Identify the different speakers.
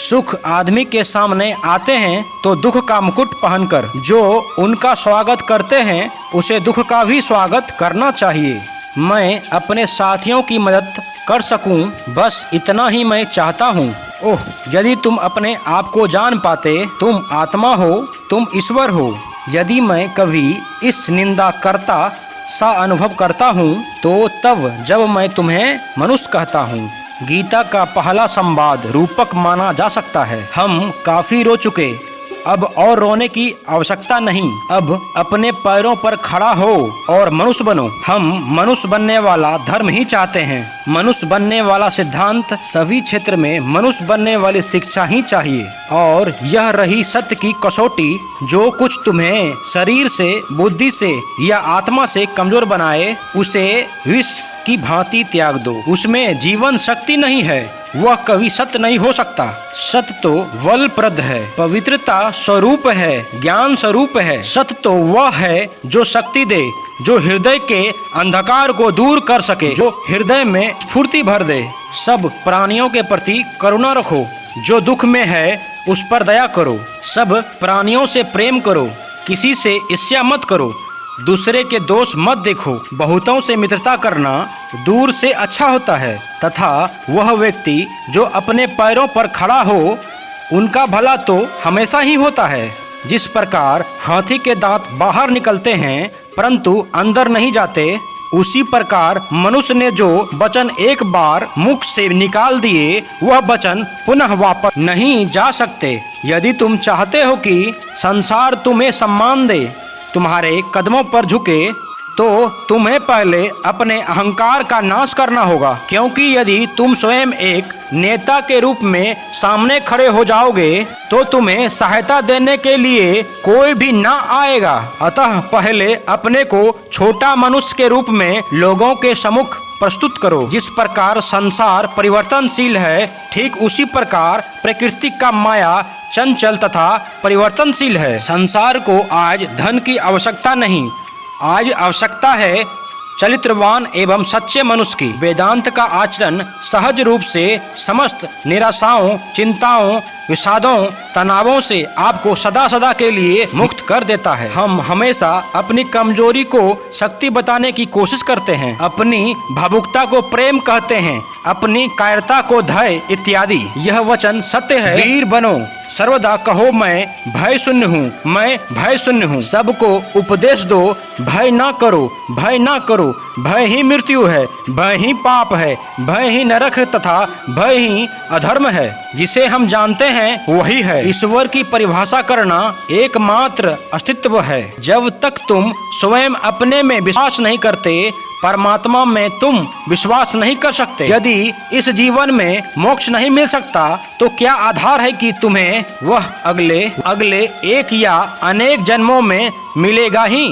Speaker 1: सुख आदमी के सामने आते हैं तो दुख का मुकुट पहनकर। जो उनका स्वागत करते हैं उसे दुख का भी स्वागत करना चाहिए। मैं अपने साथियों की मदद कर सकूं, बस इतना ही मैं चाहता हूँ। ओह, यदि तुम अपने आप को जान पाते, तुम आत्मा हो, तुम ईश्वर हो। यदि मैं कभी इस निंदा करता सा अनुभव करता हूँ तो तब जब मैं तुम्हें मनुष्य कहता हूँ। गीता का पहला संवाद रूपक माना जा सकता है। हम काफी रो चुके, अब और रोने की आवश्यकता नहीं। अब अपने पैरों पर खड़ा हो और मनुष्य बनो। हम मनुष्य बनने वाला धर्म ही चाहते हैं, मनुष्य बनने वाला सिद्धांत, सभी क्षेत्र में मनुष्य बनने वाली शिक्षा ही चाहिए। और यह रही सत्य की कसौटी, जो कुछ तुम्हें शरीर से, बुद्धि से या आत्मा से कमजोर बनाए, उसे विष की भांति त्याग दो। उसमें जीवन शक्ति नहीं है, वह कभी सत्य नहीं हो सकता। सत्य तो बलप्रद है, पवित्रता स्वरूप है, ज्ञान स्वरूप है। सत्य तो वह है जो शक्ति दे, जो हृदय के अंधकार को दूर कर सके, जो हृदय में स्फूर्ति भर दे। सब प्राणियों के प्रति करुणा रखो, जो दुख में है उस पर दया करो। सब प्राणियों से प्रेम करो, किसी से ईर्ष्या मत करो, दूसरे के दोष मत देखो। बहुतों से मित्रता करना दूर से अच्छा होता है, तथा वह व्यक्ति जो अपने पैरों पर खड़ा हो, उनका भला तो हमेशा ही होता है। जिस प्रकार हाथी के दांत बाहर निकलते हैं परंतु अंदर नहीं जाते, उसी प्रकार मनुष्य ने जो वचन एक बार मुख से निकाल दिए, वह वचन पुनः वापस नहीं जा सकते। यदि तुम चाहते हो कि संसार तुम्हें सम्मान दे, तुम्हारे कदमों पर झुके, तो तुम्हें पहले अपने अहंकार का नाश करना होगा। क्योंकि यदि तुम स्वयं एक नेता के रूप में सामने खड़े हो जाओगे तो तुम्हें सहायता देने के लिए कोई भी ना आएगा। अतः पहले अपने को छोटा मनुष्य के रूप में लोगों के सम्मुख प्रस्तुत करो। जिस प्रकार संसार परिवर्तनशील है, ठीक उसी प्रकार प्रकृति का माया चंचल तथा परिवर्तनशील है। संसार को आज धन की आवश्यकता नहीं, आज आवश्यकता है चरित्रवान एवं सच्चे मनुष्य की। वेदांत का आचरण सहज रूप से समस्त निराशाओं, चिंताओं, विषादों, तनावों से आपको सदा सदा के लिए मुक्त कर देता है। हम हमेशा अपनी कमजोरी को शक्ति बताने की कोशिश करते हैं, अपनी भावुकता को प्रेम कहते हैं, अपनी कायरता को धैर्य इत्यादि। यह वचन सत्य है। वीर बनो, सर्वदा कहो मैं भय शून्य हूँ, मैं भय शून्य हूँ। सबको उपदेश दो, भय ना करो, भय ना करो। भय ही मृत्यु है, भय ही पाप है, भय ही नरक तथा भय ही अधर्म है। जिसे हम जानते हैं वही है। ईश्वर की परिभाषा करना एकमात्र अस्तित्व है। जब तक तुम स्वयं अपने में विश्वास नहीं करते, परमात्मा में तुम विश्वास नहीं कर सकते। यदि इस जीवन में मोक्ष नहीं मिल सकता तो क्या आधार है कि तुम्हें वह अगले एक या अनेक जन्मों में मिलेगा ही।